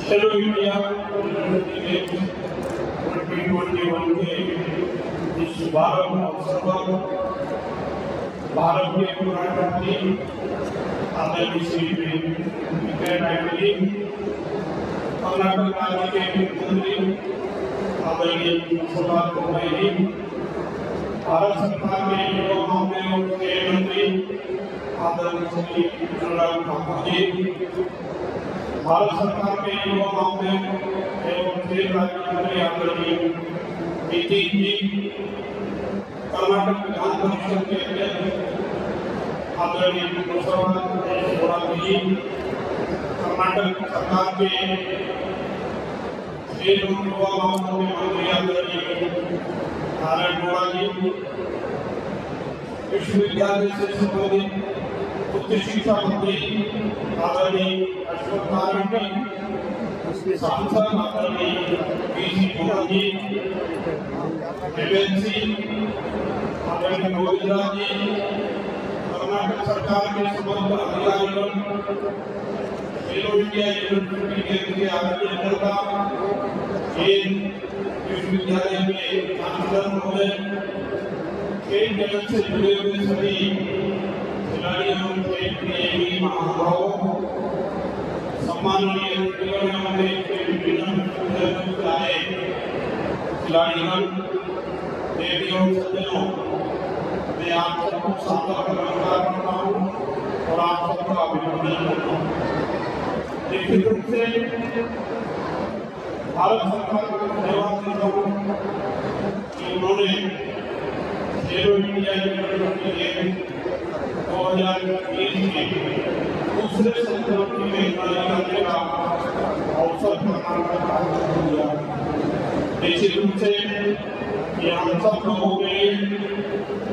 चलो इंडिया 2021 के इस शुभारंभ अवसर पर भारत के प्रधानमंत्री आदरणीय श्री वेंकैया नायडू जी, कर्नाटक राज्य के मुख्यमंत्री आदरणीय सुभाष भाई जी, भारत सरकार के युवा मामले और खेल मंत्री आदरणीय श्री अनुराग ठाकुर जी, भारत सरकार के युवा मामले एवं खेल राज्य मंत्री आदरणीय नीतीश जी, कर्नाटक विधान परिषद के अध्यक्ष आदरणीय जी, कर्नाटक सरकार के खेल और युवा मामलों के मंत्री आदरणीय नारायण गौड़ा जी, विश्वविद्यालय से संबंधित उच्च शिक्षा मंत्री आदरणीय अश्वत्थ नारायण जी, सांसद आदरणीय पीसी गौड़ा जी, एमएलसी आदरणीय गोविंदराज जी, कर्नाटक सरकार के समस्त अधिकारीगण, खेलो इंडिया यूनिवर्सिटी के आदरणीय नेता, खेल विश्वविद्यालय के चांसलर महोदय, खेल जगत से जुड़े हुए सभी खिलाड़ी एवं खेल प्रेमी महानुभावों, सम्माननीय विभिन्न आए खिलाड़ीगण, देवियों सज्जनों, मैं आप सबको सादर नमस्कार करता हूँ और आप सबका अभिनंदन करता हूँ। निश्चित रूप से भारत सरकार को धन्यवाद देता हूँ कि उन्होंने खेलो इंडिया यूनिवर्सिटी 2020 के दूसरे संस्करण की मेजबानी करने का अवसर प्रदान किया। निश्चित रूप से ये हम सब लोगों के लिए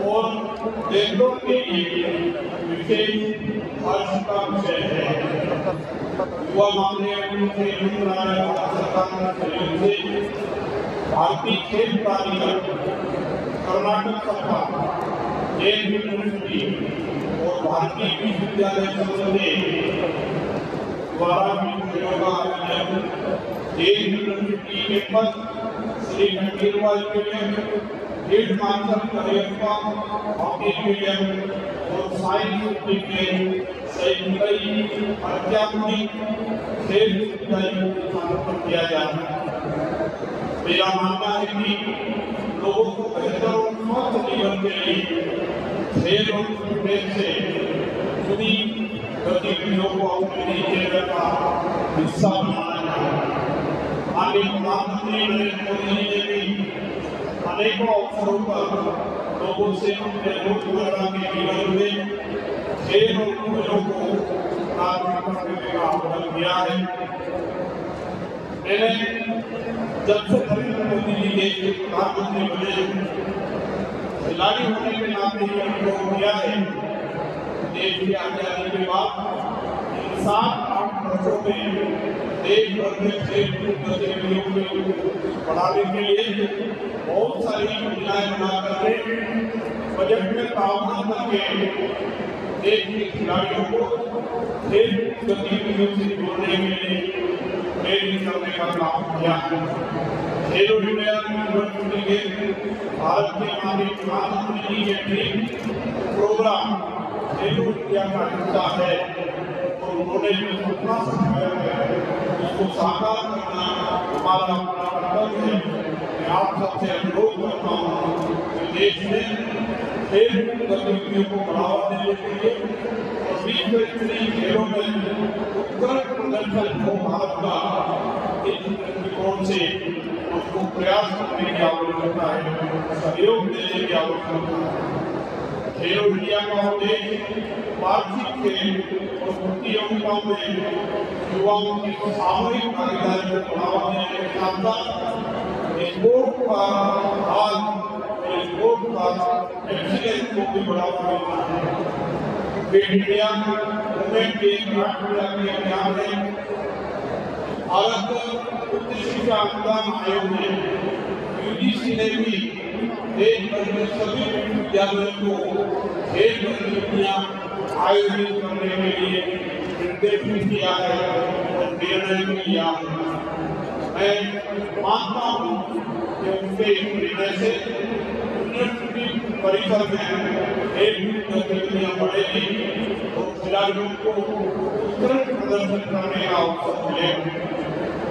और देशों के लिए विशेष हर्ष का विषय है। युवा मामले के मंत्रालय भारत सरकार के सहयोग से भारतीय खेल प्राधिकरण, कर्नाटक सरकार, खेल यूनिवर्सिटी और भारतीय विश्वविद्यालय संस्थान द्वारा खेलों का आयोजन खेल यूनिवर्सिटी के पद श्री गंभीरवाल स्टेडियम, खेल मानसर करियप्पा हॉकी स्टेडियम और साइंस सिटी के कई अत्याधुनिक खेल सुविधाओं को समर्पित किया जा रहा है। मेरा मानना है कि लोगों को बेहतर और स्वस्थ जीवन के लिए खेल और फिटनेस से जुड़ी गतिविधियों को अपने जीवन का हिस्सा बनाना चाहिए। माननीय प्रधानमंत्री नरेंद्र मोदी जी ने भी अनेकों अवसरों पर लोगों से अपने रोजमर्रा के जीवन में खेल और खेलों को प्राथमिकता देने का आह्वान किया है। मैंने जब से नरेंद्र मोदी जी देश के प्रधानमंत्री बने, खिलाड़ी होने के नाते ही अनुभव किया है। देश की आजादी के बाद 7-8 वर्षों में देश भर में खेल गतिविधियों को बढ़ाने के लिए बहुत सारी योजनाएं बना करके बजट में प्रावधान करके देश के खिलाड़ियों को खेल गतिविधियों से जोड़ने के लिए प्रेरित करने का काम किया है। खेलो इंडिया यूनिवर्सिटी के भारत के माननीय प्रधानमंत्री जी के ड्रीम प्रोग्राम खेलो इंडिया का हिस्सा है और उन्होंने जो सपना सजाया है उसको साकार करना हमारा अपना कर्तव्य है। मैं आप सबसे अनुरोध करता हूँ कि देश में खेल गतिविधियों को बढ़ावा देने के लिए और विश्व स्तरीय खेलों में उत्कृष्ट प्रदर्शन को भारत का इस दृष्टिकोण से उसको प्रयास करने की आवश्यकता है, सहयोग देने की आवश्यकता है। खेलो इंडिया का उद्देश्य वार्षिक खेल और प्रतियोगिताओं में युवाओं की सामूहिक भागीदारी को बढ़ावा देने के साथ साथ स्पोर्ट का हाल और स्पोर्ट का एक्सीलेंस को भी बढ़ावा देना है। फिट इंडिया मूवमेंट के राष्ट्रीय अभियान में भारत उच्च शिक्षा अनुदान आयोग ने यूजीसी ने भी देश भर में सभी विश्वविद्यालयों को खेल गतिविधियां आयोजित करने के लिए निर्देशित किया है और निर्णय भी लिया है। मैं मानता हूँ कि उनके इस निर्णय से यूनिवर्सिटी परिसर में एक गतिविधियाँ बढ़ेगी और खिलाड़ियों को उत्कृष्ट प्रदर्शन करने का अवसर मिलेगा।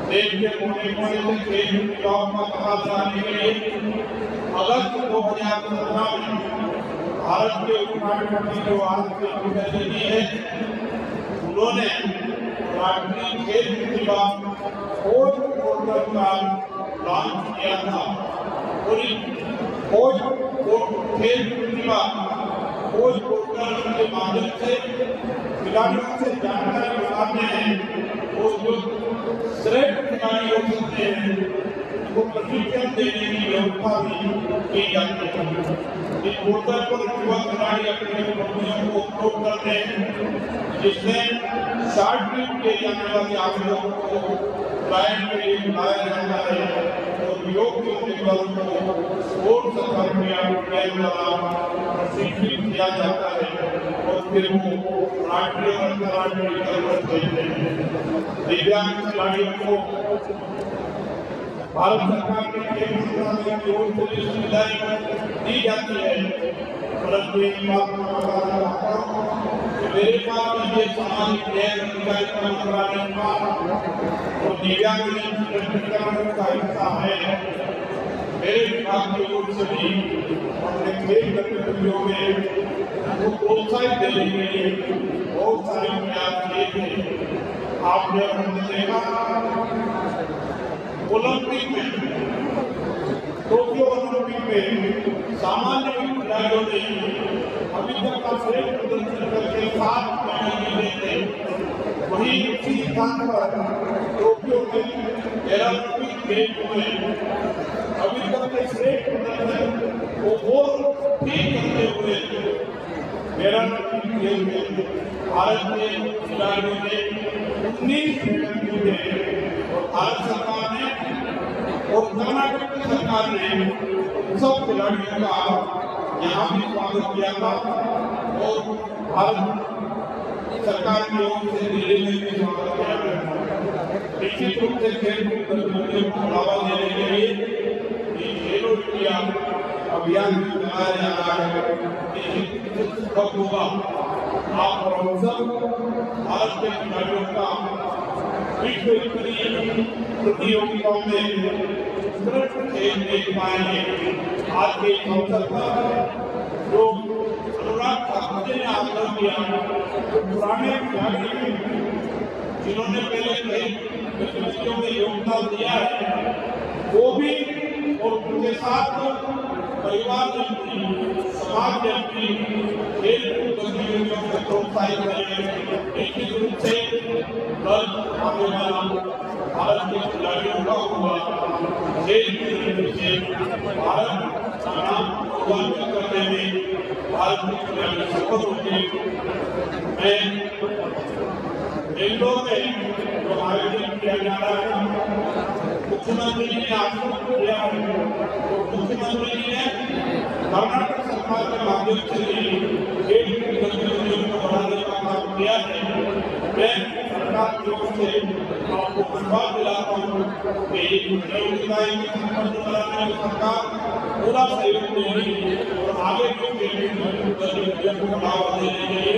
देश के कोने कोने से खेल युवाओं का तबादला लाने के लिए अगस्त 2017 में भारत के उत्तराखंड की जो आज की उपस्थिति है, उन्होंने राष्ट्रीय खेल प्रतिभा खोज पोर्टल का लॉन्च किया था और खोज खेल प्रतिभा खोज पोर्टल के माध्यम से खिलाड़ियों से जानकारी जुटाते हैं और जो श्रेष्ठ खिलाड़ी हो सकते हैं उनको प्रशिक्षण देने की व्यवस्था भी की जाती है। इस पोर्टल पर युवा खिलाड़ी अपने उपलब्धियों को अपलोड करते हैं, जिसमें शॉर्ट ट्रिप के जाने वाले आवेदकों को ट्रायल के लिए बुलाया जाता है और योग्य उम्मीदवारों को स्पोर्ट्स अथॉरिटी द्वारा प्रशिक्षित किया जाता है और फिर वो राष्ट्रीय और अंतर्राष्ट्रीय स्तर पर खेलते हैं। दिव्यांग खिलाड़ियों को भारत सरकार के खेल मंत्रालय की ओर से सुविधाएं दी जाती है, परंतु एक बात मैं बताना चाहता हूँ कि मेरे पास ये सामाजिक न्याय अधिकारिता मंत्रालय का और दिव्यांग सशक्तिकरण का हिस्सा है। मेरे विभाग की ओर से भी अपने खेल गतिविधियों में उनको प्रोत्साहित देने के लिए बहुत सारे प्रयास किए थे। आपने देखा ओलंपिक में, टोक्यो ओलंपिक में सामान्य खिलाड़ियों ने अभी तक का श्रेष्ठ प्रदर्शन करके 7 मेडल जीते थे। वहीं उसी स्थान पर टोक्यो में पैरालंपिक गेम में अभी तक के श्रेष्ठ प्रदर्शन को और ठीक करते हुए पैरालंपिक गेम में भारत के खिलाड़ियों ने 19 मेडल जीते और भारत सरकार ने और कर्नाटक की सरकार ने सब खिलाड़ियों का यहाँ भी स्वागत किया था और भारत सरकार की ओर से दिल्ली में भी स्वागत किया गया। निश्चित रूप से खेल गतिविधियों को बढ़ावा देने के लिए खेलो इंडिया अभियान चलाया जा रहा है। कब होगा आप और हम सब भारत के खिलाड़ियों का विश्व स्तरीय प्रतियोगिताओं में उत्कृष्ट खेल देख पाएंगे। आज के अवसर पर जो अनुराग ठाकुर जी ने आग्रह किया, तो पुराने खिलाड़ी जिन्होंने पहले खेल गतिविधियों में योगदान दिया है, वो भी और उनके साथ परिवार जन समाज जन की खेल गतिविधियों को प्रोत्साहित करेंगे। निश्चित रूप से कल आने वाला भारत के खिलाड़ियों का हुआ खेल से भारत का नाम रोमांचित करने में भारत के खिलाड़ी सफल होंगे। मैं बेंगलोर में जो आयोजन किया जा रहा है, मुख्यमंत्री जी ने आश्वस्त किया है, तो मुख्यमंत्री जी ने कर्नाटक सरकार के माध्यम से खेल गतिविधियों को बढ़ाने का काम किया है। मैं सरकार की ओर से आपको विश्वास दिलाता हूँ कि ये प्रतियोगिताएं संपन्न कराने में सरकार पूरा सहयोग देगी और आगे के खेल गतिविधियों को बढ़ावा देने के लिए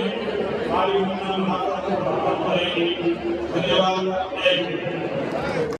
हमारी योजना बनाकर करेगी। धन्यवाद।